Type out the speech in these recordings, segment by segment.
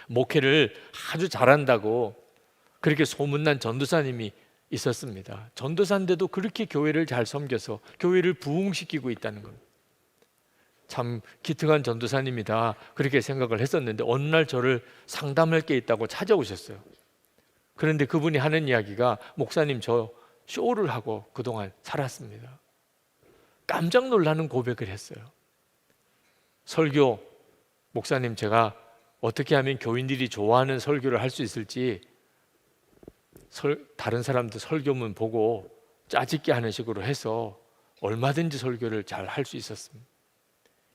목회를 아주 잘한다고 그렇게 소문난 전도사님이 있었습니다. 전도사인데도 그렇게 교회를 잘 섬겨서 교회를 부흥시키고 있다는 겁니다. 참 기특한 전도사님이다 그렇게 생각을 했었는데 어느 날 저를 상담할 게 있다고 찾아오셨어요. 그런데 그분이 하는 이야기가 목사님 저 쇼를 하고 그동안 살았습니다. 깜짝 놀라는 고백을 했어요. 설교, 목사님 제가 어떻게 하면 교인들이 좋아하는 설교를 할 수 있을지 다른 사람들 설교문 보고 짜집게 하는 식으로 해서 얼마든지 설교를 잘 할 수 있었습니다.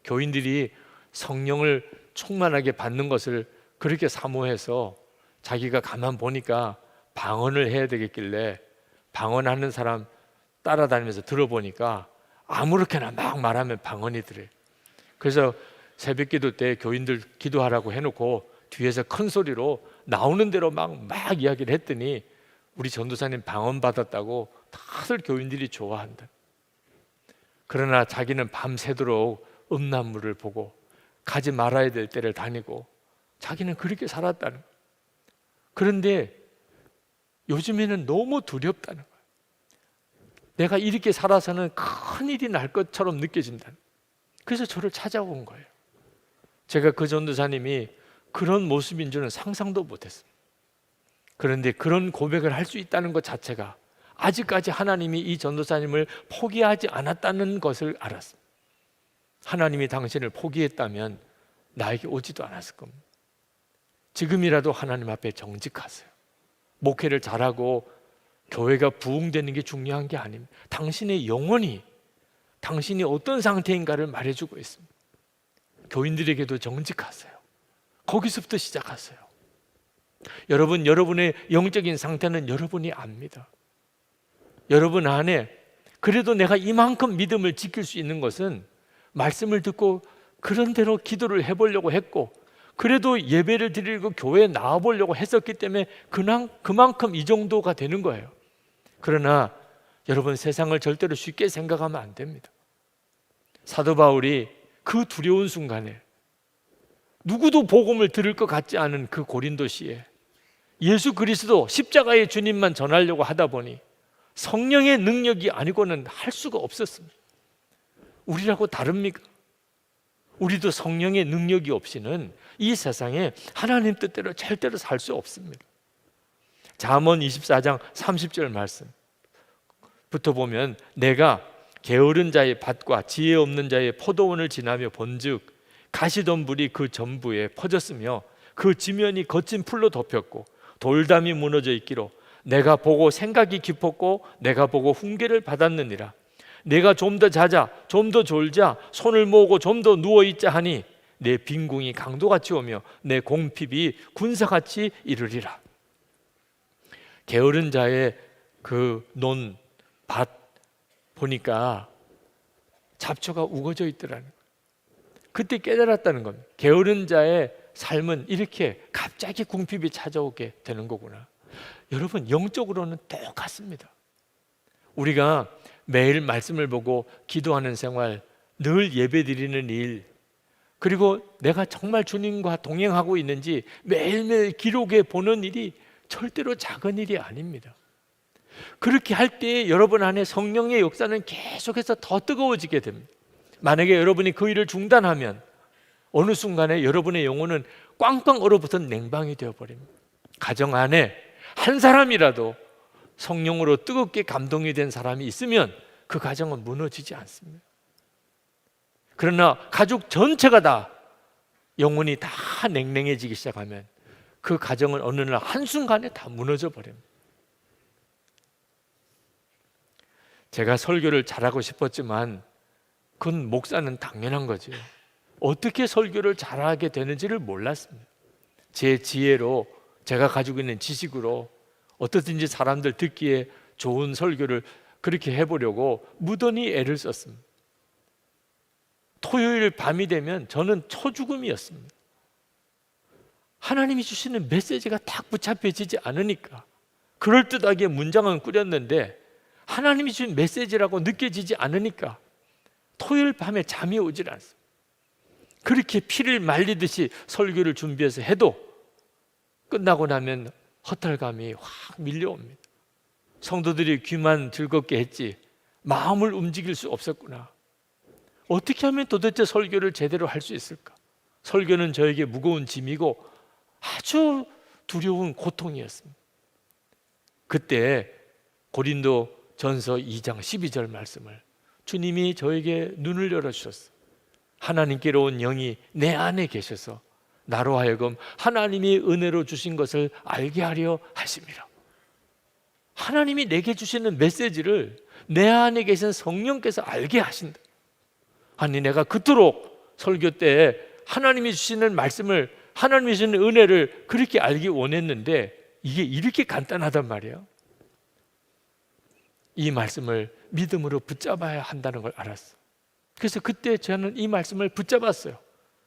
교인들이 성령을 충만하게 받는 것을 그렇게 사모해서 자기가 가만 보니까 방언을 해야 되겠길래 방언하는 사람 따라다니면서 들어보니까 아무렇게나 막 말하면 방언이 들어요. 그래서 새벽기도 때 교인들 기도하라고 해놓고 뒤에서 큰 소리로 나오는 대로 막 이야기를 했더니 우리 전도사님 방언 받았다고 다들 교인들이 좋아한다. 그러나 자기는 밤새도록 음란물을 보고 가지 말아야 될 때를 다니고 자기는 그렇게 살았다는 거예요. 그런데 요즘에는 너무 두렵다는 거예요. 내가 이렇게 살아서는 큰일이 날 것처럼 느껴진다는 거예요. 그래서 저를 찾아온 거예요. 제가 그 전도사님이 그런 모습인 줄은 상상도 못했습니다. 그런데 그런 고백을 할 수 있다는 것 자체가 아직까지 하나님이 이 전도사님을 포기하지 않았다는 것을 알았습니다. 하나님이 당신을 포기했다면 나에게 오지도 않았을 겁니다. 지금이라도 하나님 앞에 정직하세요. 목회를 잘하고 교회가 부흥되는 게 중요한 게 아닙니다. 당신의 영혼이 당신이 어떤 상태인가를 말해주고 있습니다. 교인들에게도 정직하세요. 거기서부터 시작하세요. 여러분, 여러분의 영적인 상태는 여러분이 압니다. 여러분 안에 그래도 내가 이만큼 믿음을 지킬 수 있는 것은 말씀을 듣고 그런 대로 기도를 해보려고 했고 그래도 예배를 드리고 교회에 나와보려고 했었기 때문에 그만큼 이 정도가 되는 거예요. 그러나 여러분, 세상을 절대로 쉽게 생각하면 안 됩니다. 사도 바울이 그 두려운 순간에 누구도 복음을 들을 것 같지 않은 그 고린도시에 예수 그리스도 십자가의 주님만 전하려고 하다 보니 성령의 능력이 아니고는 할 수가 없었습니다. 우리라고 다릅니까? 우리도 성령의 능력이 없이는 이 세상에 하나님 뜻대로 절대로 살 수 없습니다. 잠언 24장 30절 말씀부터 보면 내가 게으른 자의 밭과 지혜 없는 자의 포도원을 지나며 본즉 가시덤불이 그 전부에 퍼졌으며 그 지면이 거친 풀로 덮였고 돌담이 무너져 있기로 내가 보고 생각이 깊었고 내가 보고 훈계를 받았느니라. 내가 좀 더 자자 좀 더 졸자 손을 모으고 좀 더 누워있자 하니 내 빈궁이 강도같이 오며 내 공핍이 군사같이 이르리라. 게으른 자의 그 논 밭 보니까 잡초가 우거져 있더라는 거예요. 그때 깨달았다는 겁니다. 게으른 자의 삶은 이렇게 갑자기 궁핍이 찾아오게 되는 거구나. 여러분, 영적으로는 똑같습니다. 우리가 매일 말씀을 보고 기도하는 생활, 늘 예배 드리는 일, 그리고 내가 정말 주님과 동행하고 있는지 매일매일 기록해 보는 일이 절대로 작은 일이 아닙니다. 그렇게 할 때 여러분 안에 성령의 역사는 계속해서 더 뜨거워지게 됩니다. 만약에 여러분이 그 일을 중단하면 어느 순간에 여러분의 영혼은 꽝꽝 얼어붙은 냉방이 되어버립니다. 가정 안에 한 사람이라도 성령으로 뜨겁게 감동이 된 사람이 있으면 그 가정은 무너지지 않습니다. 그러나 가족 전체가 다 영혼이 다 냉랭해지기 시작하면 그 가정은 어느 날 한순간에 다 무너져 버립니다. 제가 설교를 잘하고 싶었지만 그건 목사는 당연한 거죠. 어떻게 설교를 잘하게 되는지를 몰랐습니다. 제 지혜로 제가 가지고 있는 지식으로 어떻든지 사람들 듣기에 좋은 설교를 그렇게 해보려고 무던히 애를 썼습니다. 토요일 밤이 되면 저는 초죽음이었습니다. 하나님이 주시는 메시지가 딱 붙잡혀지지 않으니까 그럴듯하게 문장은 꾸렸는데 하나님이 주신 메시지라고 느껴지지 않으니까 토요일 밤에 잠이 오질 않습니다. 그렇게 피를 말리듯이 설교를 준비해서 해도 끝나고 나면 허탈감이 확 밀려옵니다. 성도들이 귀만 즐겁게 했지 마음을 움직일 수 없었구나. 어떻게 하면 도대체 설교를 제대로 할 수 있을까? 설교는 저에게 무거운 짐이고 아주 두려운 고통이었습니다. 그때 고린도 전서 2장 12절 말씀을 주님이 저에게 눈을 열어주셨어요. 하나님께로 온 영이 내 안에 계셔서 나로 하여금 하나님이 은혜로 주신 것을 알게 하려 하심이라. 하나님이 내게 주시는 메시지를 내 안에 계신 성령께서 알게 하신다. 아니, 내가 그토록 설교 때 하나님이 주시는 말씀을, 하나님이 주시는 은혜를 그렇게 알기 원했는데 이게 이렇게 간단하단 말이에요. 이 말씀을 믿음으로 붙잡아야 한다는 걸 알았어. 그래서 그때 저는 이 말씀을 붙잡았어요.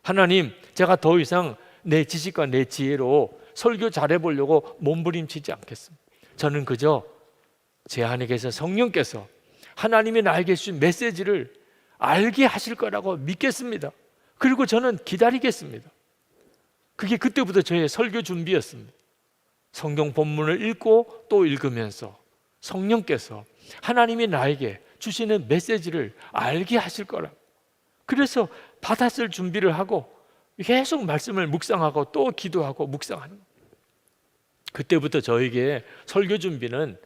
하나님, 제가 더 이상 내 지식과 내 지혜로 설교 잘해보려고 몸부림치지 않겠습니다. 저는 그저 제 안에 계신 성령께서 하나님이 나에게 주신 메시지를 알게 하실 거라고 믿겠습니다. 그리고 저는 기다리겠습니다. 그게 그때부터 저의 설교 준비였습니다. 성경 본문을 읽고 또 읽으면서 성령께서 하나님이 나에게 주시는 메시지를 알게 하실 거라. 그래서 받았을 준비를 하고 계속 말씀을 묵상하고 또 기도하고 묵상하는 거예요. 그때부터 저에게 설교 준비는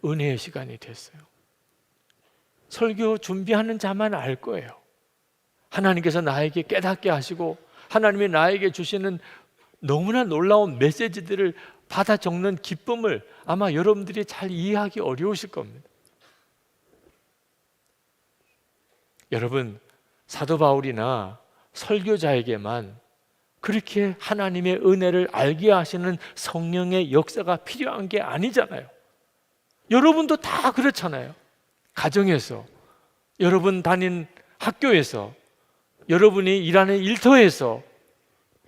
은혜의 시간이 됐어요. 설교 준비하는 자만 알 거예요. 하나님께서 나에게 깨닫게 하시고 하나님이 나에게 주시는 너무나 놀라운 메시지들을 받아 적는 기쁨을 아마 여러분들이 잘 이해하기 어려우실 겁니다. 여러분, 사도 바울이나 설교자에게만 그렇게 하나님의 은혜를 알게 하시는 성령의 역사가 필요한 게 아니잖아요. 여러분도 다 그렇잖아요. 가정에서, 여러분 다닌 학교에서, 여러분이 일하는 일터에서,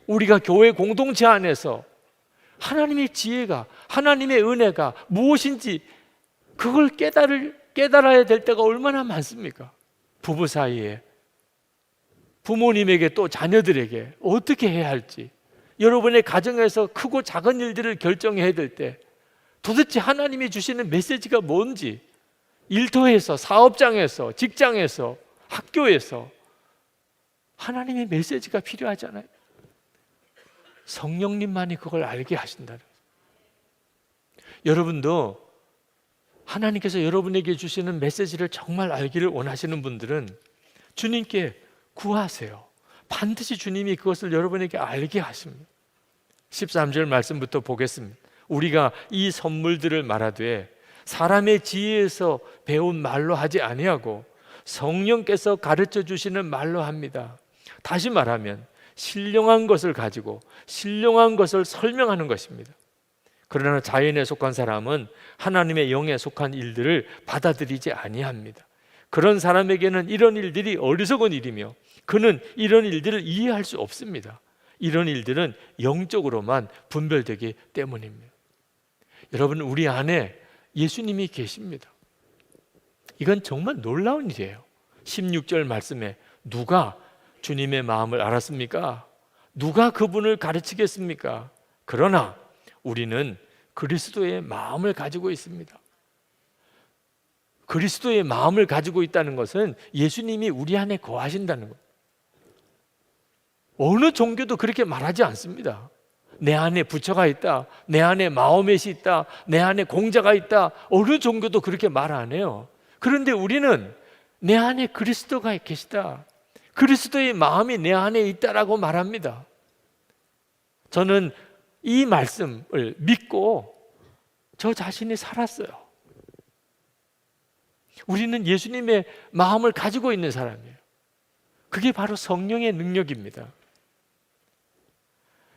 우리가 교회 공동체 안에서 하나님의 지혜가, 하나님의 은혜가 무엇인지 그걸 깨달아야 될 때가 얼마나 많습니까? 부부 사이에, 부모님에게 또 자녀들에게 어떻게 해야 할지, 여러분의 가정에서 크고 작은 일들을 결정해야 될 때 도대체 하나님이 주시는 메시지가 뭔지, 일터에서, 사업장에서, 직장에서, 학교에서 하나님의 메시지가 필요하잖아요. 성령님만이 그걸 알게 하신다는 거예요. 여러분도 하나님께서 여러분에게 주시는 메시지를 정말 알기를 원하시는 분들은 주님께 구하세요. 반드시 주님이 그것을 여러분에게 알게 하십니다. 13절 말씀부터 보겠습니다. 우리가 이 선물들을 말하되 사람의 지혜에서 배운 말로 하지 아니하고 성령께서 가르쳐 주시는 말로 합니다. 다시 말하면 신령한 것을 가지고 신령한 것을 설명하는 것입니다. 그러나 자연에 속한 사람은 하나님의 영에 속한 일들을 받아들이지 아니합니다. 그런 사람에게는 이런 일들이 어리석은 일이며 그는 이런 일들을 이해할 수 없습니다. 이런 일들은 영적으로만 분별되기 때문입니다. 여러분, 우리 안에 예수님이 계십니다. 이건 정말 놀라운 일이에요. 16절 말씀에 누가 주님의 마음을 알았습니까? 누가 그분을 가르치겠습니까? 그러나 우리는 그리스도의 마음을 가지고 있습니다. 그리스도의 마음을 가지고 있다는 것은 예수님이 우리 안에 거하신다는 것. 어느 종교도 그렇게 말하지 않습니다. 내 안에 부처가 있다, 내 안에 마호멧이 있다, 내 안에 공자가 있다. 어느 종교도 그렇게 말 안 해요. 그런데 우리는 내 안에 그리스도가 계시다, 그리스도의 마음이 내 안에 있다라고 말합니다. 저는 이 말씀을 믿고 저 자신이 살았어요. 우리는 예수님의 마음을 가지고 있는 사람이에요. 그게 바로 성령의 능력입니다.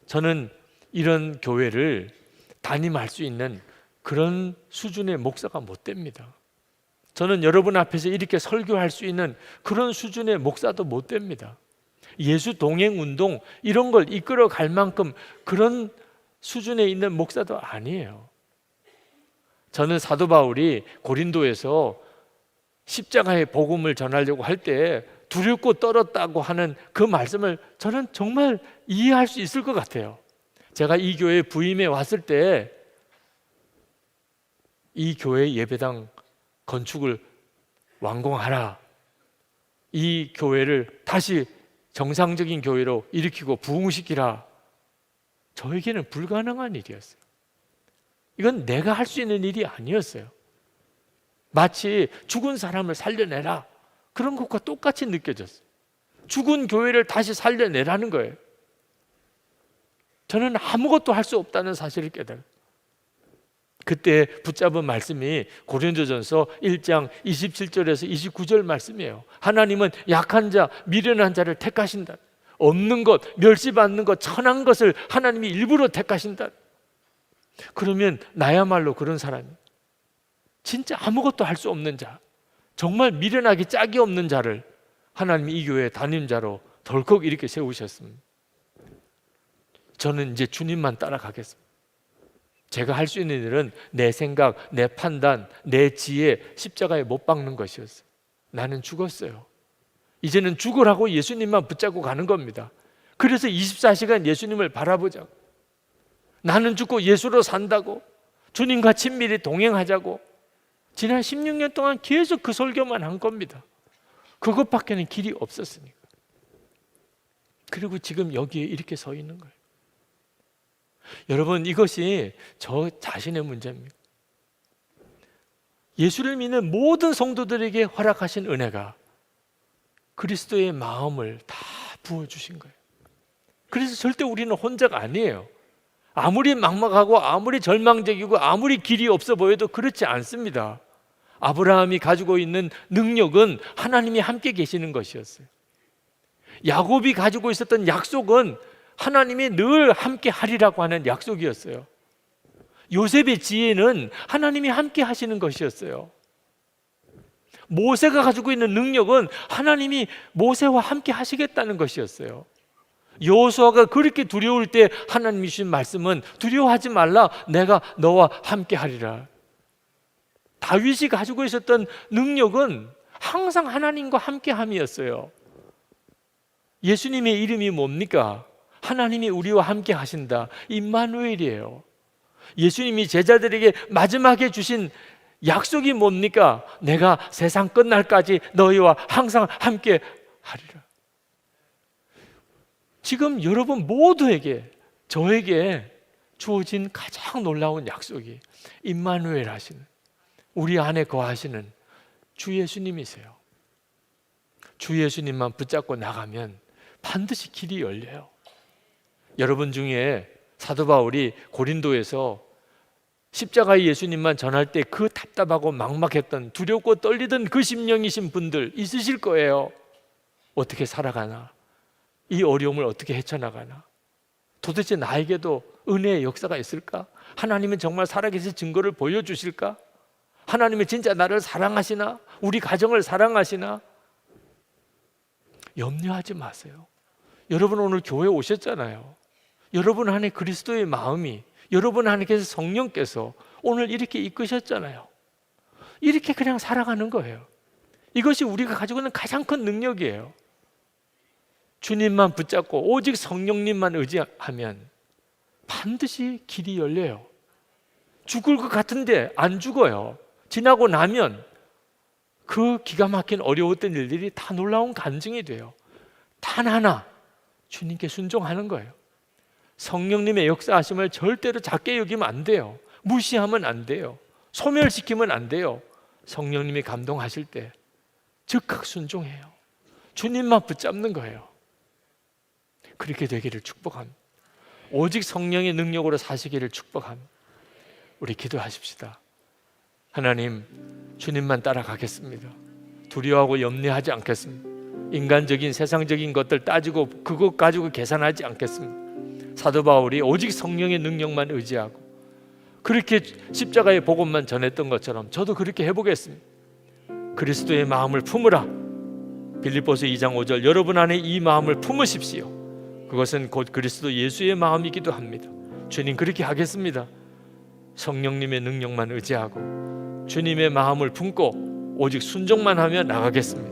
저는 이런 교회를 담임할 수 있는 그런 수준의 목사가 못 됩니다. 저는 여러분 앞에서 이렇게 설교할 수 있는 그런 수준의 목사도 못 됩니다. 예수 동행 운동 이런 걸 이끌어 갈 만큼 그런 수준에 있는 목사도 아니에요. 저는 사도 바울이 고린도에서 십자가의 복음을 전하려고 할 때 두렵고 떨었다고 하는 그 말씀을 저는 정말 이해할 수 있을 것 같아요. 제가 이 교회에 부임해 왔을 때 이 교회 예배당 건축을 완공하라, 이 교회를 다시 정상적인 교회로 일으키고 부흥시키라, 저에게는 불가능한 일이었어요. 이건 내가 할 수 있는 일이 아니었어요. 마치 죽은 사람을 살려내라, 그런 것과 똑같이 느껴졌어요. 죽은 교회를 다시 살려내라는 거예요. 저는 아무것도 할 수 없다는 사실을 깨달아요. 그때 붙잡은 말씀이 고린도전서 1장 27절에서 29절 말씀이에요. 하나님은 약한 자, 미련한 자를 택하신다. 없는 것, 멸시받는 것, 천한 것을 하나님이 일부러 택하신다. 그러면 나야말로 그런 사람이, 진짜 아무것도 할 수 없는 자, 정말 미련하기 짝이 없는 자를 하나님이 이 교회 담임자로 덜컥 이렇게 세우셨습니다. 저는 이제 주님만 따라가겠습니다. 제가 할 수 있는 일은 내 생각, 내 판단, 내 지혜 십자가에 못 박는 것이었어요. 나는 죽었어요. 이제는 죽으라고 예수님만 붙잡고 가는 겁니다. 그래서 24시간 예수님을 바라보자고, 나는 죽고 예수로 산다고, 주님과 친밀히 동행하자고, 지난 16년 동안 계속 그 설교만 한 겁니다. 그것밖에는 길이 없었으니까. 그리고 지금 여기에 이렇게 서 있는 거예요. 여러분, 이것이 저 자신의 문제입니다. 예수를 믿는 모든 성도들에게 허락하신 은혜가 그리스도의 마음을 다 부어주신 거예요. 그래서 절대 우리는 혼자가 아니에요. 아무리 막막하고 아무리 절망적이고 아무리 길이 없어 보여도 그렇지 않습니다. 아브라함이 가지고 있는 능력은 하나님이 함께 계시는 것이었어요. 야곱이 가지고 있었던 약속은 하나님이 늘 함께 하리라고 하는 약속이었어요. 요셉의 지혜는 하나님이 함께 하시는 것이었어요. 모세가 가지고 있는 능력은 하나님이 모세와 함께 하시겠다는 것이었어요. 여호수아가 그렇게 두려울 때 하나님이 주신 말씀은 두려워하지 말라, 내가 너와 함께 하리라. 다윗이 가지고 있었던 능력은 항상 하나님과 함께함이었어요. 예수님의 이름이 뭡니까? 하나님이 우리와 함께 하신다, 임마누엘이에요. 예수님이 제자들에게 마지막에 주신 약속이 뭡니까? 내가 세상 끝날까지 너희와 항상 함께 하리라. 지금 여러분 모두에게, 저에게 주어진 가장 놀라운 약속이 임마누엘 하시는, 우리 안에 거하시는 주 예수님이세요. 주 예수님만 붙잡고 나가면 반드시 길이 열려요. 여러분 중에 사도 바울이 고린도에서 십자가의 예수님만 전할 때 그 답답하고 막막했던, 두렵고 떨리던 그 심령이신 분들 있으실 거예요. 어떻게 살아가나? 이 어려움을 어떻게 헤쳐나가나? 도대체 나에게도 은혜의 역사가 있을까? 하나님은 정말 살아계신 증거를 보여주실까? 하나님은 진짜 나를 사랑하시나? 우리 가정을 사랑하시나? 염려하지 마세요. 여러분 오늘 교회 오셨잖아요. 여러분 안에 그리스도의 마음이, 여러분 안에서 성령께서 오늘 이렇게 이끄셨잖아요. 이렇게 그냥 살아가는 거예요. 이것이 우리가 가지고 있는 가장 큰 능력이에요. 주님만 붙잡고 오직 성령님만 의지하면 반드시 길이 열려요. 죽을 것 같은데 안 죽어요. 지나고 나면 그 기가 막힌 어려웠던 일들이 다 놀라운 간증이 돼요. 단 하나, 주님께 순종하는 거예요. 성령님의 역사하심을 절대로 작게 여기면 안 돼요. 무시하면 안 돼요. 소멸시키면 안 돼요. 성령님이 감동하실 때 즉각 순종해요. 주님만 붙잡는 거예요. 그렇게 되기를 축복합니다. 오직 성령의 능력으로 사시기를 축복합니다. 우리 기도하십시다. 하나님, 주님만 따라가겠습니다. 두려워하고 염려하지 않겠습니다. 인간적인 세상적인 것들 따지고 그것 가지고 계산하지 않겠습니다. 사도 바울이 오직 성령의 능력만 의지하고 그렇게 십자가의 복음만 전했던 것처럼 저도 그렇게 해보겠습니다. 그리스도의 마음을 품으라. 빌립보서 2장 5절, 여러분 안에 이 마음을 품으십시오. 그것은 곧 그리스도 예수의 마음이기도 합니다. 주님, 그렇게 하겠습니다. 성령님의 능력만 의지하고 주님의 마음을 품고 오직 순종만 하며 나가겠습니다.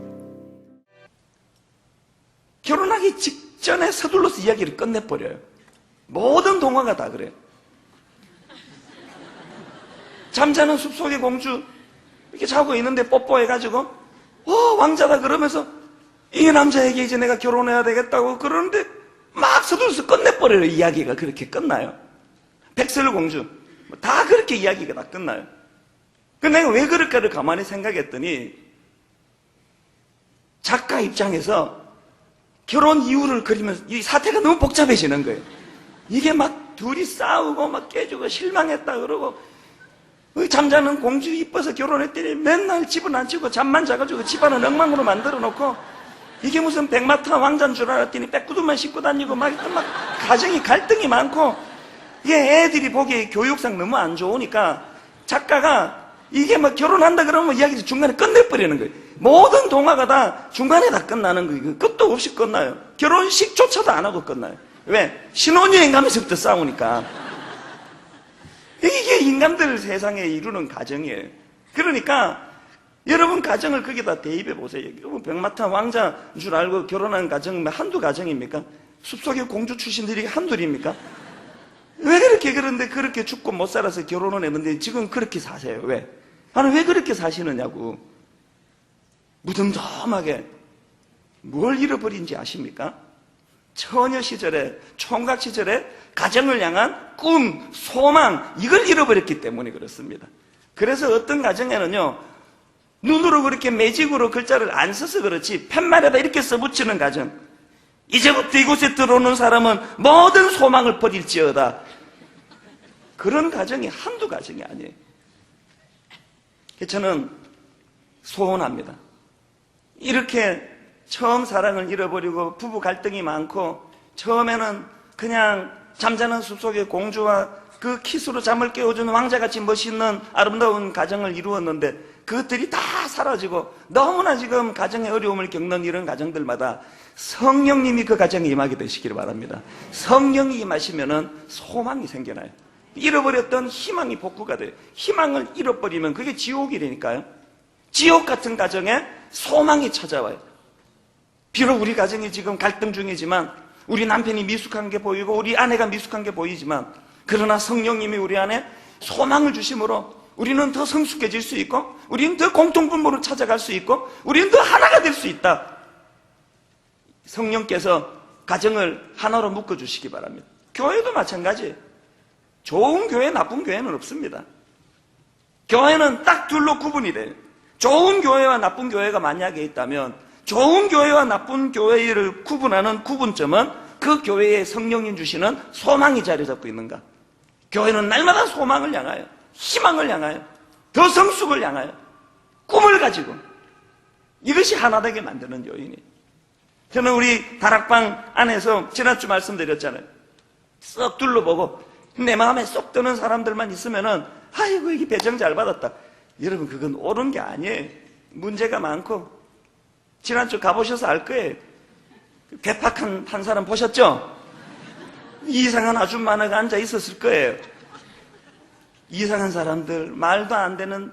결혼하기 직전에 서둘러서 이야기를 끝내버려요. 모든 동화가 다 그래요. 잠자는 숲속의 공주 이렇게 자고 있는데 뽀뽀해가지고 왕자다 그러면서 이 남자에게 이제 내가 결혼해야 되겠다고 그러는데 막 서둘러서 끝내버려요. 이야기가 그렇게 끝나요. 백설공주 다 그렇게 이야기가 다 끝나요. 근데 내가 왜 그럴까를 가만히 생각했더니 작가 입장에서 결혼 이유를 그리면서 이 사태가 너무 복잡해지는 거예요. 이게 막 둘이 싸우고 막 깨지고 실망했다 그러고 잠자는 공주 이뻐서 결혼했더니 맨날 집은 안 치고 잠만 자가지고 집안은 엉망으로 만들어 놓고 이게 무슨 백마탄 왕자인 줄 알았더니 빼꾸두만 씻고 다니고 막 가정이 갈등이 많고 이게 애들이 보기에 교육상 너무 안 좋으니까 작가가 이게 막 결혼한다 그러면 이야기 중간에 끝내버리는 거예요. 모든 동화가 다 중간에 다 끝나는 거예요. 끝도 없이 끝나요. 결혼식조차도 안 하고 끝나요. 왜? 신혼여행 가면서부터 싸우니까. 이게 인간들 세상에 이루는 가정이에요. 그러니까 여러분 가정을 거기다 대입해 보세요. 여러분 백마탄 왕자인 줄 알고 결혼한 가정 한두 가정입니까? 숲속의 공주 출신들이 한둘입니까? 왜 그렇게 그런데 그렇게 죽고 못 살아서 결혼을 했는데 지금 그렇게 사세요? 왜? 아니 왜 그렇게 사시느냐고. 무덤덤하게 뭘 잃어버린지 아십니까? 처녀 시절에 총각 시절에 가정을 향한 꿈, 소망 이걸 잃어버렸기 때문에 그렇습니다. 그래서 어떤 가정에는요 눈으로 그렇게 매직으로 글자를 안 써서 그렇지 팻말에다 이렇게 써붙이는 가정, 이제부터 이곳에 들어오는 사람은 모든 소망을 버릴지어다, 그런 가정이 한두 가정이 아니에요. 저는 소원합니다. 이렇게 처음 사랑을 잃어버리고 부부 갈등이 많고 처음에는 그냥 잠자는 숲속의 공주와 그 키스로 잠을 깨워주는 왕자같이 멋있는 아름다운 가정을 이루었는데 그것들이 다 사라지고 너무나 지금 가정의 어려움을 겪는 이런 가정들마다 성령님이 그 가정에 임하게 되시기를 바랍니다. 성령이 임하시면은 소망이 생겨나요. 잃어버렸던 희망이 복구가 돼요. 희망을 잃어버리면 그게 지옥이라니까요. 지옥 같은 가정에 소망이 찾아와요. 비록 우리 가정이 지금 갈등 중이지만 우리 남편이 미숙한 게 보이고 우리 아내가 미숙한 게 보이지만 그러나 성령님이 우리 안에 소망을 주심으로 우리는 더 성숙해질 수 있고 우리는 더 공통분모를 찾아갈 수 있고 우리는 더 하나가 될 수 있다. 성령께서 가정을 하나로 묶어주시기 바랍니다. 교회도 마찬가지예요. 좋은 교회, 나쁜 교회는 없습니다. 교회는 딱 둘로 구분이 돼요. 좋은 교회와 나쁜 교회가 만약에 있다면 좋은 교회와 나쁜 교회를 구분하는 구분점은 그 교회에 성령님 주시는 소망이 자리 잡고 있는가. 교회는 날마다 소망을 향하여, 희망을 향하여, 더 성숙을 향하여, 꿈을 가지고 이것이 하나 되게 만드는 요인이에요. 저는 우리 다락방 안에서 지난주 말씀드렸잖아요. 썩 둘러보고 내 마음에 쏙 드는 사람들만 있으면은 아이고 이게 배정 잘 받았다. 여러분 그건 옳은 게 아니에요. 문제가 많고 지난주 가보셔서 알 거예요. 괴팍한 한 사람 보셨죠? 이상한 아줌마가 앉아 있었을 거예요. 이상한 사람들, 말도 안 되는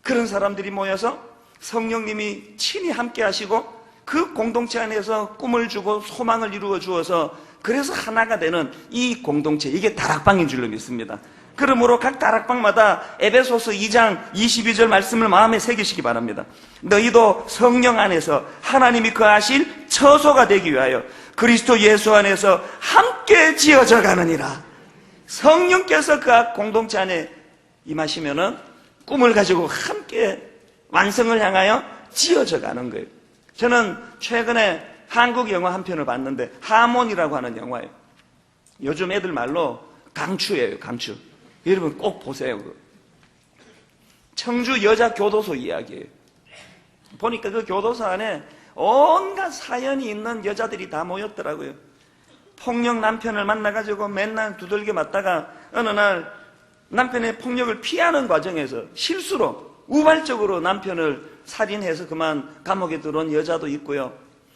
그런 사람들이 모여서 성령님이 친히 함께 하시고 그 공동체 안에서 꿈을 주고 소망을 이루어 주어서 그래서 하나가 되는 이 공동체, 이게 다락방인 줄로 믿습니다. 그러므로 각 다락방마다 에베소서 2장 22절 말씀을 마음에 새기시기 바랍니다. 너희도 성령 안에서 하나님이 거하실 처소가 되기 위하여 그리스도 예수 안에서 함께 지어져 가느니라. 성령께서 각 공동체 안에 임하시면은 꿈을 가지고 함께 완성을 향하여 지어져 가는 거예요. 저는 최근에 한국 영화 한 편을 봤는데 하몬이라고 하는 영화예요. 요즘 애들 말로 강추예요. 강추. 여러분 꼭 보세요. 청주 여자 교도소 이야기예요. 보니까 그 교도소 안에 온갖 사연이 있는 여자들이 다 모였더라고요. 폭력 남편을 만나가지고 맨날 두들겨 맞다가 어느 날 남편의 폭력을 피하는 과정에서 실수로 우발적으로 남편을 살인해서 그만 감옥에 들어온 여자도 있고요.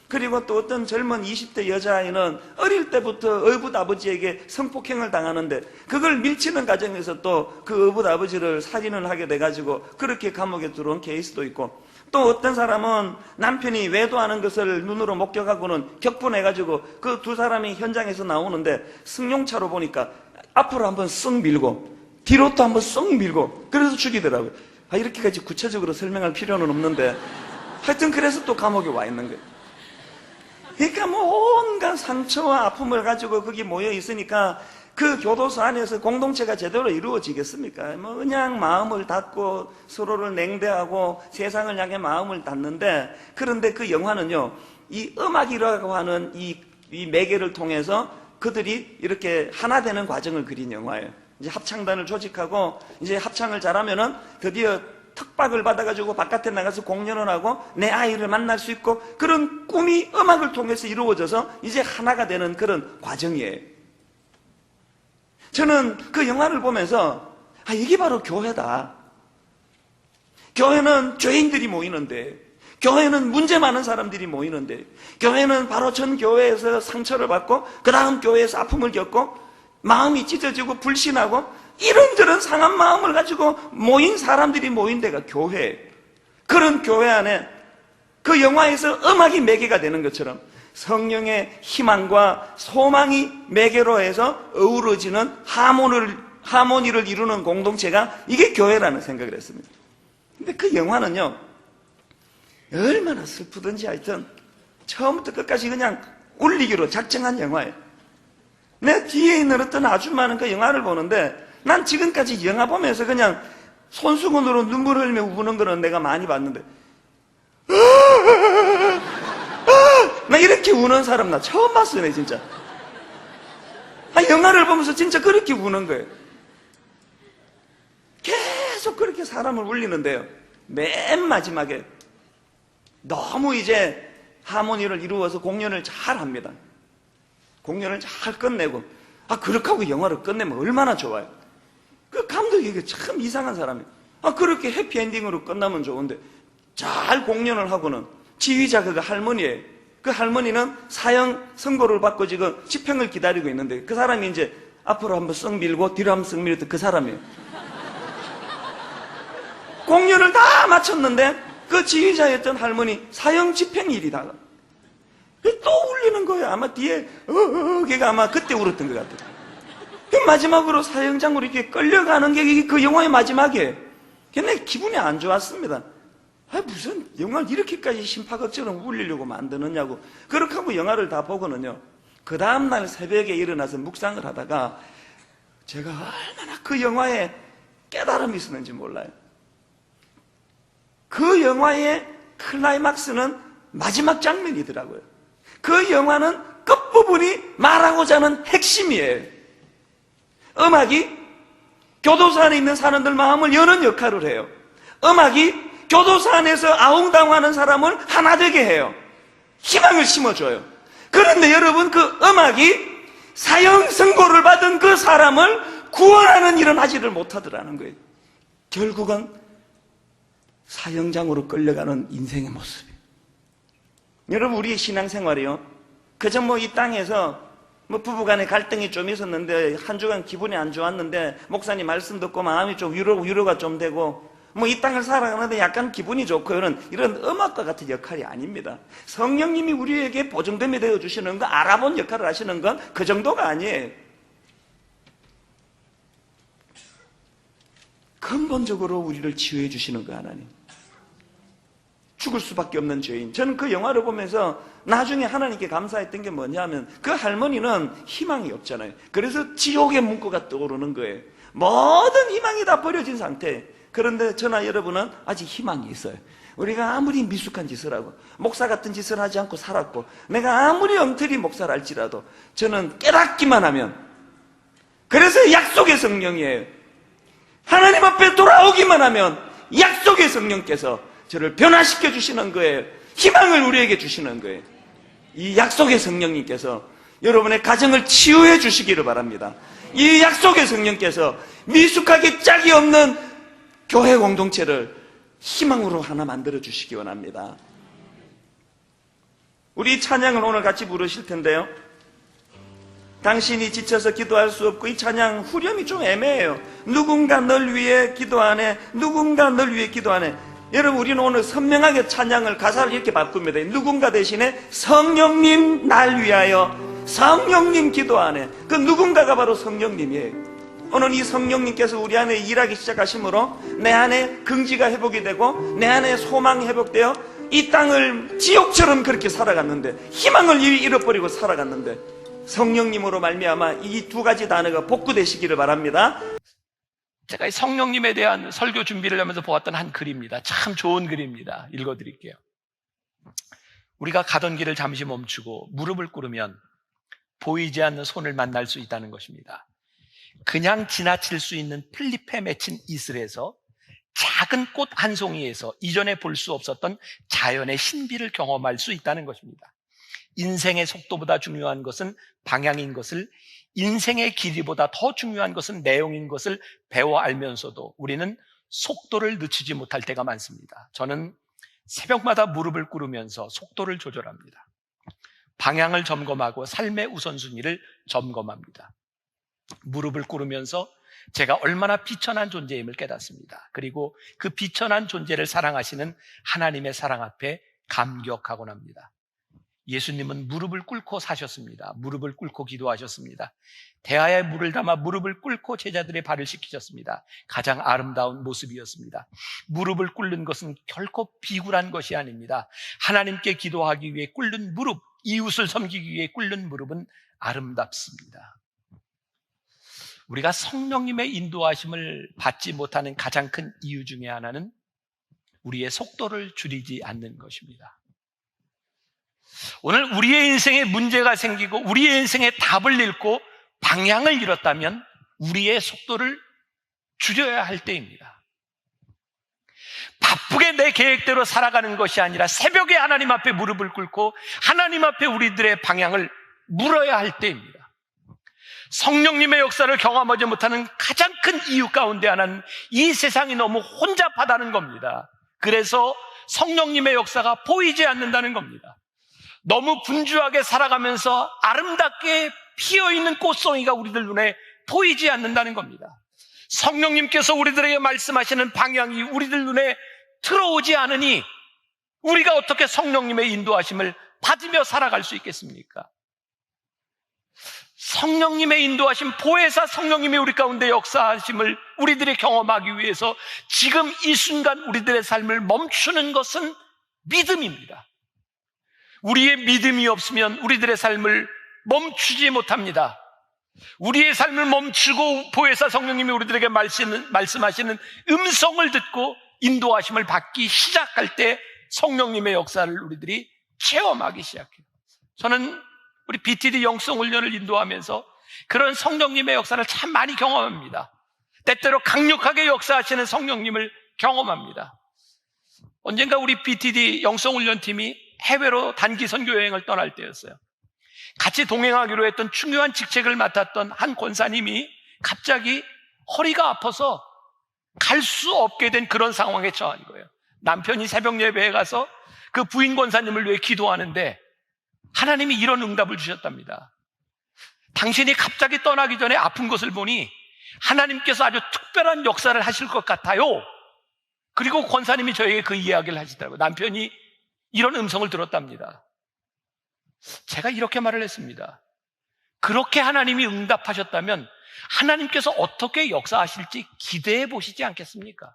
그리고 또 어떤 젊은 20대 여자아이는 어릴 때부터 어붓 아버지에게 성폭행을 당하는데 그걸 밀치는 과정에서 또 그 어붓 아버지를 살인을 하게 돼가지고 그렇게 감옥에 들어온 케이스도 있고 또 어떤 사람은 남편이 외도하는 것을 눈으로 목격하고는 격분해가지고 그 두 사람이 현장에서 나오는데 승용차로 보니까 앞으로 한번 쓱 밀고 뒤로 또 한번 쓱 밀고 그래서 죽이더라고요. 이렇게까지 구체적으로 설명할 필요는 없는데 하여튼 그래서 또 감옥에 와 있는 거예요. 그러니까 뭐 온갖 상처와 아픔을 가지고 거기 모여 있으니까 그 교도소 안에서 공동체가 제대로 이루어지겠습니까? 뭐 그냥 마음을 닫고 서로를 냉대하고 세상을 향해 마음을 닫는데, 그런데 그 영화는요, 이 음악이라고 하는 이 매개를 통해서 그들이 이렇게 하나 되는 과정을 그린 영화예요. 이제 합창단을 조직하고 이제 합창을 잘하면은 드디어 특박을 받아가지고 바깥에 나가서 공연을 하고 내 아이를 만날 수 있고, 그런 꿈이 음악을 통해서 이루어져서 이제 하나가 되는 그런 과정이에요. 저는 그 영화를 보면서 이게 바로 교회다. 교회는 죄인들이 모이는데, 교회는 문제 많은 사람들이 모이는데, 교회는 바로 전 교회에서 상처를 받고 그 다음 교회에서 아픔을 겪고 마음이 찢어지고 불신하고 이런저런 상한 마음을 가지고 모인 사람들이 모인 데가 교회. 그런 교회 안에 그 영화에서 음악이 매개가 되는 것처럼 성령의 희망과 소망이 매개로 해서 어우러지는 하모니를 이루는 공동체가 이게 교회라는 생각을 했습니다. 근데 그 영화는요, 얼마나 슬프든지 하여튼 처음부터 끝까지 그냥 울리기로 작정한 영화예요. 내 뒤에 있는 어떤 아줌마는 그 영화를 보는데, 난 지금까지 영화 보면서 그냥 손수건으로 눈물 흘리며 우는 거는 내가 많이 봤는데, 나 이렇게 우는 사람 나 처음 봤어요, 진짜. 영화를 보면서 진짜 그렇게 우는 거예요. 계속 그렇게 사람을 울리는데요, 맨 마지막에 너무 이제 하모니를 이루어서 공연을 잘 합니다. 공연을 잘 끝내고, 그렇게 하고 영화를 끝내면 얼마나 좋아요. 그 감독이 참 이상한 사람이에요. 그렇게 해피엔딩으로 끝나면 좋은데, 잘 공연을 하고는 지휘자가 그 할머니예요. 그 할머니는 사형 선고를 받고 지금 집행을 기다리고 있는데, 그 사람이 이제 앞으로 한번 쓱 밀고 뒤로 한번 쓱 밀었던 그 사람이에요. 공연을 다 마쳤는데 그 지휘자였던 할머니 사형 집행일이다. 또 울리는 거예요. 아마 뒤에 걔가 아마 그때 울었던 것 같아요. 마지막으로 사형장으로 이렇게 끌려가는 게 그 영화의 마지막이에요. 걔네 기분이 안 좋았습니다. 무슨 영화를 이렇게까지 심파극처럼 울리려고 만드느냐고. 그렇게 하고 영화를 다 보고는요, 그 다음날 새벽에 일어나서 묵상을 하다가 제가 얼마나 그 영화에 깨달음이 있었는지 몰라요. 그 영화의 클라이막스는 마지막 장면이더라고요. 그 영화는 끝부분이 말하고자 하는 핵심이에요. 음악이 교도소 안에 있는 사람들 마음을 여는 역할을 해요. 음악이 교도소 안에서 아웅다웅하는 사람을 하나 되게 해요. 희망을 심어줘요. 그런데 여러분, 그 음악이 사형 선고를 받은 그 사람을 구원하는 일은 하지를 못하더라는 거예요. 결국은 사형장으로 끌려가는 인생의 모습이에요. 여러분, 우리의 신앙생활이요, 그저 이 땅에서 부부간에 갈등이 좀 있었는데 한 주간 기분이 안 좋았는데 목사님 말씀 듣고 마음이 좀 위로가 좀 되고 이 땅을 살아가는데 약간 기분이 좋고 이런 음악과 같은 역할이 아닙니다. 성령님이 우리에게 보증됨이 되어주시는 거, 알아본 역할을 하시는 건 그 정도가 아니에요. 근본적으로 우리를 치유해 주시는 거, 하나님. 죽을 수밖에 없는 죄인. 저는 그 영화를 보면서 나중에 하나님께 감사했던 게 뭐냐면, 그 할머니는 희망이 없잖아요. 그래서 지옥의 문구가 떠오르는 거예요. 모든 희망이 다 버려진 상태. 그런데 저나 여러분은 아직 희망이 있어요. 우리가 아무리 미숙한 짓을 하고 목사 같은 짓을 하지 않고 살았고, 내가 아무리 엉터리 목사를 할지라도 저는 깨닫기만 하면, 그래서 약속의 성령이에요. 하나님 앞에 돌아오기만 하면 약속의 성령께서 저를 변화시켜 주시는 거예요. 희망을 우리에게 주시는 거예요. 이 약속의 성령님께서 여러분의 가정을 치유해 주시기를 바랍니다. 이 약속의 성령께서 미숙하게 짝이 없는 교회 공동체를 희망으로 하나 만들어 주시기 원합니다. 우리 찬양을 오늘 같이 부르실 텐데요, 당신이 지쳐서 기도할 수 없고, 이 찬양 후렴이 좀 애매해요. 누군가 널 위해 기도하네, 누군가 널 위해 기도하네. 여러분, 우리는 오늘 선명하게 찬양을 가사를 이렇게 바꿉니다. 누군가 대신에 성령님 날 위하여, 성령님 기도하네. 그 누군가가 바로 성령님이에요. 오늘 이 성령님께서 우리 안에 일하기 시작하심으로 내 안에 긍지가 회복이 되고 내 안에 소망이 회복되어 이 땅을 지옥처럼 그렇게 살아갔는데, 희망을 잃어버리고 살아갔는데, 성령님으로 말미암아 이 두 가지 단어가 복구되시기를 바랍니다. 제가 이 성령님에 대한 설교 준비를 하면서 보았던 한 글입니다. 참 좋은 글입니다. 읽어드릴게요. 우리가 가던 길을 잠시 멈추고 무릎을 꿇으면 보이지 않는 손을 만날 수 있다는 것입니다. 그냥 지나칠 수 있는 풀잎에 맺힌 이슬에서 작은 꽃 한 송이에서 이전에 볼 수 없었던 자연의 신비를 경험할 수 있다는 것입니다. 인생의 속도보다 중요한 것은 방향인 것을, 인생의 길이보다 더 중요한 것은 내용인 것을 배워 알면서도 우리는 속도를 늦추지 못할 때가 많습니다. 저는 새벽마다 무릎을 꿇으면서 속도를 조절합니다. 방향을 점검하고 삶의 우선순위를 점검합니다. 무릎을 꿇으면서 제가 얼마나 비천한 존재임을 깨닫습니다. 그리고 그 비천한 존재를 사랑하시는 하나님의 사랑 앞에 감격하곤 합니다. 예수님은 무릎을 꿇고 사셨습니다. 무릎을 꿇고 기도하셨습니다. 대하에 물을 담아 무릎을 꿇고 제자들의 발을 씻기셨습니다. 가장 아름다운 모습이었습니다. 무릎을 꿇는 것은 결코 비굴한 것이 아닙니다. 하나님께 기도하기 위해 꿇는 무릎, 이웃을 섬기기 위해 꿇는 무릎은 아름답습니다. 우리가 성령님의 인도하심을 받지 못하는 가장 큰 이유 중에 하나는 우리의 속도를 줄이지 않는 것입니다. 오늘 우리의 인생에 문제가 생기고 우리의 인생에 답을 잃고 방향을 잃었다면 우리의 속도를 줄여야 할 때입니다. 바쁘게 내 계획대로 살아가는 것이 아니라 새벽에 하나님 앞에 무릎을 꿇고 하나님 앞에 우리들의 방향을 물어야 할 때입니다. 성령님의 역사를 경험하지 못하는 가장 큰 이유 가운데 하나는 이 세상이 너무 혼잡하다는 겁니다. 그래서 성령님의 역사가 보이지 않는다는 겁니다. 너무 분주하게 살아가면서 아름답게 피어있는 꽃송이가 우리들 눈에 보이지 않는다는 겁니다. 성령님께서 우리들에게 말씀하시는 방향이 우리들 눈에 들어오지 않으니 우리가 어떻게 성령님의 인도하심을 받으며 살아갈 수 있겠습니까? 성령님의 인도하심, 보혜사 성령님이 우리 가운데 역사하심을 우리들이 경험하기 위해서 지금 이 순간 우리들의 삶을 멈추는 것은 믿음입니다. 우리의 믿음이 없으면 우리들의 삶을 멈추지 못합니다. 우리의 삶을 멈추고 보혜사 성령님이 우리들에게 말씀하시는 음성을 듣고 인도하심을 받기 시작할 때 성령님의 역사를 우리들이 체험하기 시작해요. 저는 우리 BTD 영성훈련을 인도하면서 그런 성령님의 역사를 참 많이 경험합니다. 때때로 강력하게 역사하시는 성령님을 경험합니다. 언젠가 우리 BTD 영성훈련팀이 해외로 단기 선교 여행을 떠날 때였어요. 같이 동행하기로 했던 중요한 직책을 맡았던 한 권사님이 갑자기 허리가 아파서 갈 수 없게 된 그런 상황에 처한 거예요. 남편이 새벽 예배에 가서 그 부인 권사님을 위해 기도하는데 하나님이 이런 응답을 주셨답니다. 당신이 갑자기 떠나기 전에 아픈 것을 보니 하나님께서 아주 특별한 역사를 하실 것 같아요. 그리고 권사님이 저에게 그 이야기를 하시더라고요. 남편이 이런 음성을 들었답니다. 제가 이렇게 말을 했습니다. 그렇게 하나님이 응답하셨다면 하나님께서 어떻게 역사하실지 기대해 보시지 않겠습니까?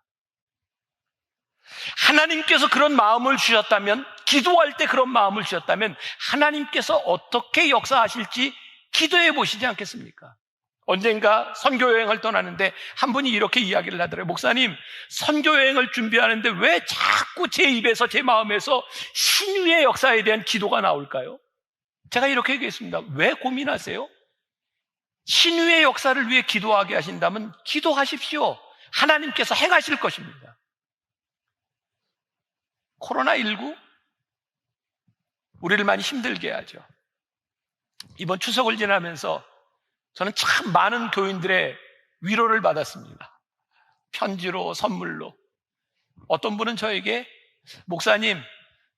하나님께서 그런 마음을 주셨다면, 기도할 때 그런 마음을 주셨다면 하나님께서 어떻게 역사하실지 기도해 보시지 않겠습니까? 언젠가 선교여행을 떠나는데 한 분이 이렇게 이야기를 하더라고요. 목사님, 선교여행을 준비하는데 왜 자꾸 제 입에서, 제 마음에서 신유의 역사에 대한 기도가 나올까요? 제가 이렇게 얘기했습니다. 왜 고민하세요? 신유의 역사를 위해 기도하게 하신다면 기도하십시오. 하나님께서 행하실 것입니다. 코로나19 우리를 많이 힘들게 하죠. 이번 추석을 지나면서 저는 참 많은 교인들의 위로를 받았습니다. 편지로, 선물로. 어떤 분은 저에게 목사님,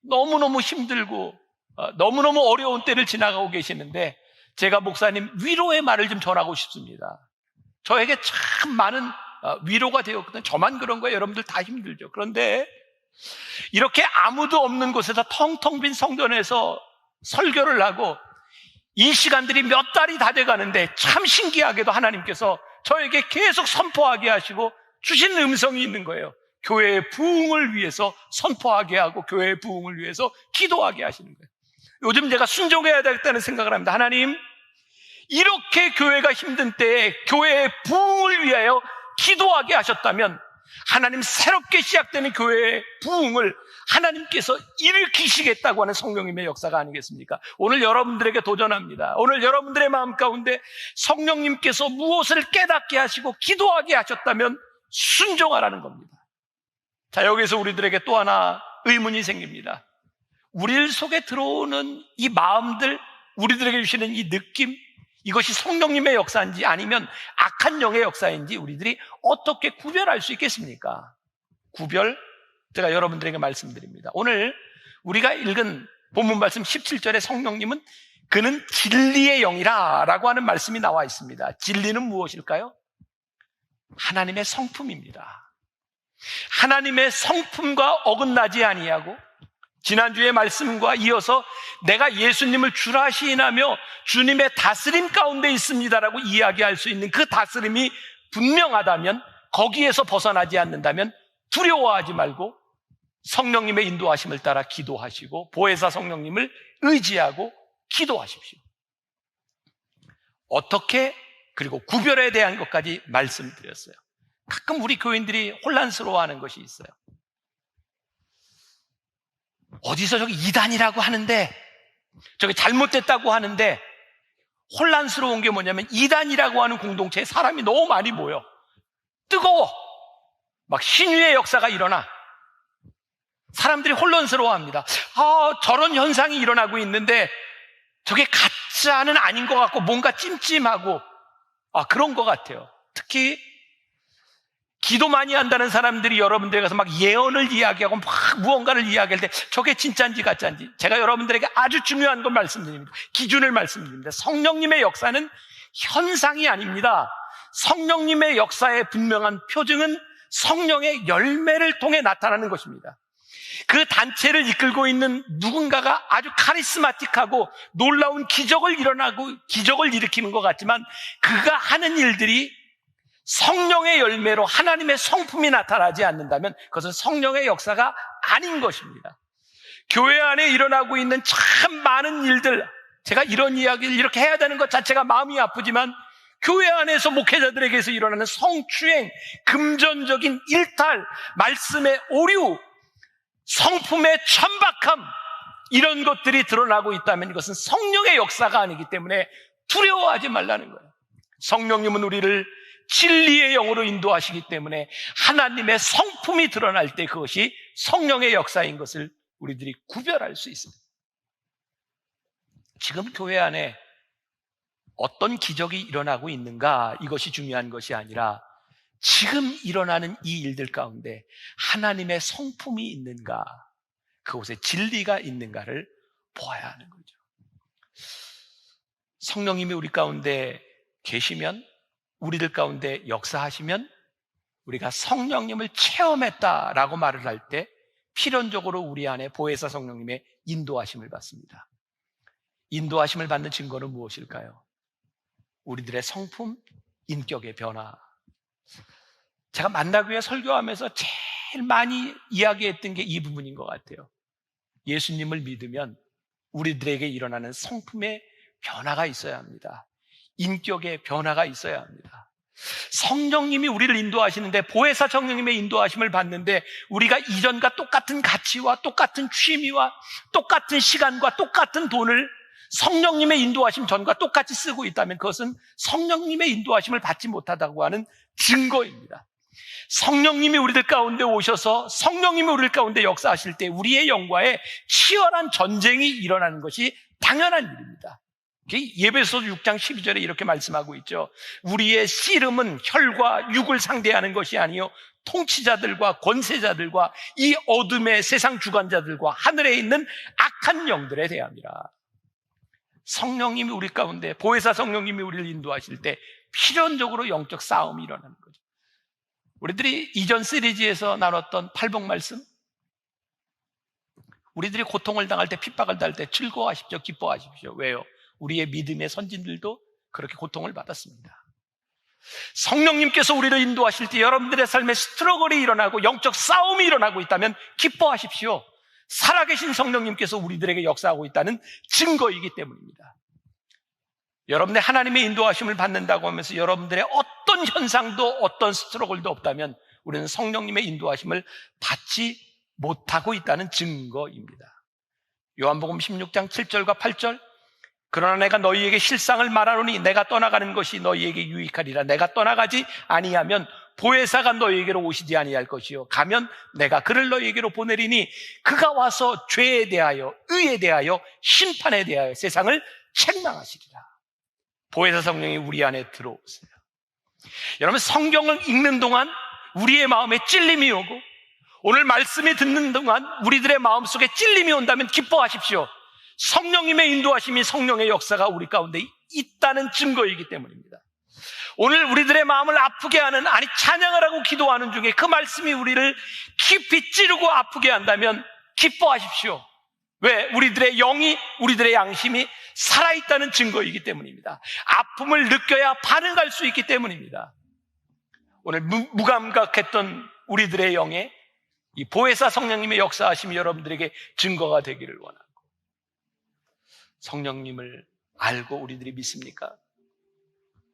너무너무 힘들고 너무너무 어려운 때를 지나가고 계시는데 제가 목사님 위로의 말을 좀 전하고 싶습니다. 저에게 참 많은 위로가 되었거든요. 저만 그런 거예요. 여러분들 다 힘들죠. 그런데 이렇게 아무도 없는 곳에서 텅텅 빈 성전에서 설교를 하고 이 시간들이 몇 달이 다 돼가는데 참 신기하게도 하나님께서 저에게 계속 선포하게 하시고 주신 음성이 있는 거예요. 교회의 부흥을 위해서 선포하게 하고 교회의 부흥을 위해서 기도하게 하시는 거예요. 요즘 제가 순종해야 되겠다는 생각을 합니다. 하나님, 이렇게 교회가 힘든 때에 교회의 부흥을 위하여 기도하게 하셨다면 하나님, 새롭게 시작되는 교회의 부흥을 하나님께서 일으키시겠다고 하는 성령님의 역사가 아니겠습니까? 오늘 여러분들에게 도전합니다. 오늘 여러분들의 마음 가운데 성령님께서 무엇을 깨닫게 하시고 기도하게 하셨다면 순종하라는 겁니다. 자, 여기서 우리들에게 또 하나 의문이 생깁니다. 우리 속에 들어오는 이 마음들, 우리들에게 주시는 이 느낌, 이것이 성령님의 역사인지 아니면 악한 영의 역사인지 우리들이 어떻게 구별할 수 있겠습니까? 제가 여러분들에게 말씀드립니다. 오늘 우리가 읽은 본문 말씀 17절에 성령님은 그는 진리의 영이라 라고 하는 말씀이 나와 있습니다. 진리는 무엇일까요? 하나님의 성품입니다. 하나님의 성품과 어긋나지 아니하고 지난주의 말씀과 이어서 내가 예수님을 주라 시인하며 주님의 다스림 가운데 있습니다라고 이야기할 수 있는 그 다스림이 분명하다면, 거기에서 벗어나지 않는다면 두려워하지 말고 성령님의 인도하심을 따라 기도하시고 보혜사 성령님을 의지하고 기도하십시오. 어떻게, 그리고 구별에 대한 것까지 말씀드렸어요. 가끔 우리 교인들이 혼란스러워하는 것이 있어요. 어디서 저기 이단이라고 하는데, 저기 잘못됐다고 하는데, 혼란스러운 게 뭐냐면 이단이라고 하는 공동체에 사람이 너무 많이 모여. 뜨거워. 막 신유의 역사가 일어나. 사람들이 혼란스러워합니다. 저런 현상이 일어나고 있는데 저게 가짜는 아닌 것 같고 뭔가 찜찜하고 그런 것 같아요. 특히 기도 많이 한다는 사람들이 여러분들에 가서 막 예언을 이야기하고 막 무언가를 이야기할 때 저게 진짜인지 가짜인지, 제가 여러분들에게 아주 중요한 걸 말씀드립니다. 기준을 말씀드립니다. 성령님의 역사는 현상이 아닙니다. 성령님의 역사의 분명한 표징은 성령의 열매를 통해 나타나는 것입니다. 그 단체를 이끌고 있는 누군가가 아주 카리스마틱하고 놀라운 기적을 일으키는 것 같지만 그가 하는 일들이 성령의 열매로 하나님의 성품이 나타나지 않는다면 그것은 성령의 역사가 아닌 것입니다. 교회 안에 일어나고 있는 참 많은 일들, 제가 이런 이야기를 이렇게 해야 되는 것 자체가 마음이 아프지만 교회 안에서 목회자들에게서 일어나는 성추행, 금전적인 일탈, 말씀의 오류, 성품의 천박함, 이런 것들이 드러나고 있다면 이것은 성령의 역사가 아니기 때문에 두려워하지 말라는 거예요. 성령님은 우리를 진리의 영으로 인도하시기 때문에 하나님의 성품이 드러날 때 그것이 성령의 역사인 것을 우리들이 구별할 수 있습니다. 지금 교회 안에 어떤 기적이 일어나고 있는가, 이것이 중요한 것이 아니라 지금 일어나는 이 일들 가운데 하나님의 성품이 있는가, 그곳에 진리가 있는가를 보아야 하는 거죠. 성령님이 우리 가운데 계시면, 우리들 가운데 역사하시면 우리가 성령님을 체험했다라고 말을 할 때 필연적으로 우리 안에 보혜사 성령님의 인도하심을 받습니다. 인도하심을 받는 증거는 무엇일까요? 우리들의 성품, 인격의 변화. 제가 만나기 위해 설교하면서 제일 많이 이야기했던 게 이 부분인 것 같아요. 예수님을 믿으면 우리들에게 일어나는 성품의 변화가 있어야 합니다. 인격의 변화가 있어야 합니다. 성령님이 우리를 인도하시는데, 보혜사 성령님의 인도하심을 받는데 우리가 이전과 똑같은 가치와 똑같은 취미와 똑같은 시간과 똑같은 돈을 성령님의 인도하심 전과 똑같이 쓰고 있다면 그것은 성령님의 인도하심을 받지 못하다고 하는 증거입니다. 성령님이 우리들 가운데 오셔서 성령님이 우리들 가운데 역사하실 때 우리의 영과의 치열한 전쟁이 일어나는 것이 당연한 일입니다. 예배소 6장 12절에 이렇게 말씀하고 있죠. 우리의 씨름은 혈과 육을 상대하는 것이 아니요 통치자들과 권세자들과 이 어둠의 세상 주관자들과 하늘에 있는 악한 영들에 대함이라. 성령님이 우리 가운데, 보혜사 성령님이 우리를 인도하실 때 필연적으로 영적 싸움이 일어나는 거죠. 우리들이 이전 시리즈에서 나눴던 팔복 말씀, 우리들이 고통을 당할 때, 핍박을 당할 때 즐거워하십시오. 기뻐하십시오. 왜요? 우리의 믿음의 선진들도 그렇게 고통을 받았습니다. 성령님께서 우리를 인도하실 때 여러분들의 삶에 스트러글이 일어나고 영적 싸움이 일어나고 있다면 기뻐하십시오. 살아계신 성령님께서 우리들에게 역사하고 있다는 증거이기 때문입니다. 여러분의 하나님의 인도하심을 받는다고 하면서 여러분들의 어떤 현상도 어떤 스트러글도 없다면 우리는 성령님의 인도하심을 받지 못하고 있다는 증거입니다. 요한복음 16장 7절과 8절, 그러나 내가 너희에게 실상을 말하노니 내가 떠나가는 것이 너희에게 유익하리라. 내가 떠나가지 아니하면 보혜사가 너희에게로 오시지 아니할 것이요, 가면 내가 그를 너희에게로 보내리니 그가 와서 죄에 대하여, 의에 대하여, 심판에 대하여 세상을 책망하시리라. 보혜사 성령이 우리 안에 들어오세요. 여러분, 성경을 읽는 동안 우리의 마음에 찔림이 오고 오늘 말씀을 듣는 동안 우리들의 마음속에 찔림이 온다면 기뻐하십시오. 성령님의 인도하심이, 성령의 역사가 우리 가운데 있다는 증거이기 때문입니다. 오늘 우리들의 마음을 아프게 하는, 아니 찬양하라고 기도하는 중에 그 말씀이 우리를 깊이 찌르고 아프게 한다면 기뻐하십시오. 왜? 우리들의 영이, 우리들의 양심이 살아있다는 증거이기 때문입니다. 아픔을 느껴야 반응할 수 있기 때문입니다. 오늘 무감각했던 우리들의 영에 이 보혜사 성령님의 역사하심이 여러분들에게 증거가 되기를 원하고, 성령님을 알고 우리들이 믿습니까?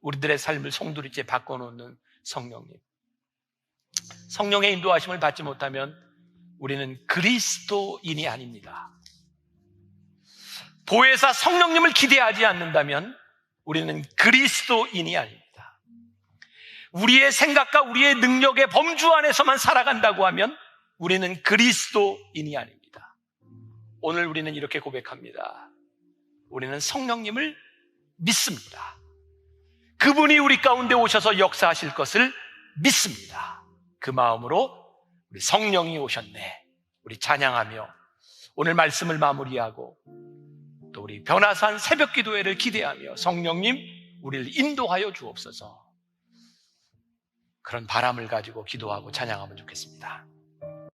우리들의 삶을 송두리째 바꿔놓는 성령님. 성령의 인도하심을 받지 못하면 우리는 그리스도인이 아닙니다. 보혜사 성령님을 기대하지 않는다면 우리는 그리스도인이 아닙니다. 우리의 생각과 우리의 능력의 범주 안에서만 살아간다고 하면 우리는 그리스도인이 아닙니다. 오늘 우리는 이렇게 고백합니다. 우리는 성령님을 믿습니다. 그분이 우리 가운데 오셔서 역사하실 것을 믿습니다. 그 마음으로 우리 성령이 오셨네, 우리 찬양하며 오늘 말씀을 마무리하고 또 우리 변화산 새벽 기도회를 기대하며 성령님 우리를 인도하여 주옵소서, 그런 바람을 가지고 기도하고 찬양하면 좋겠습니다.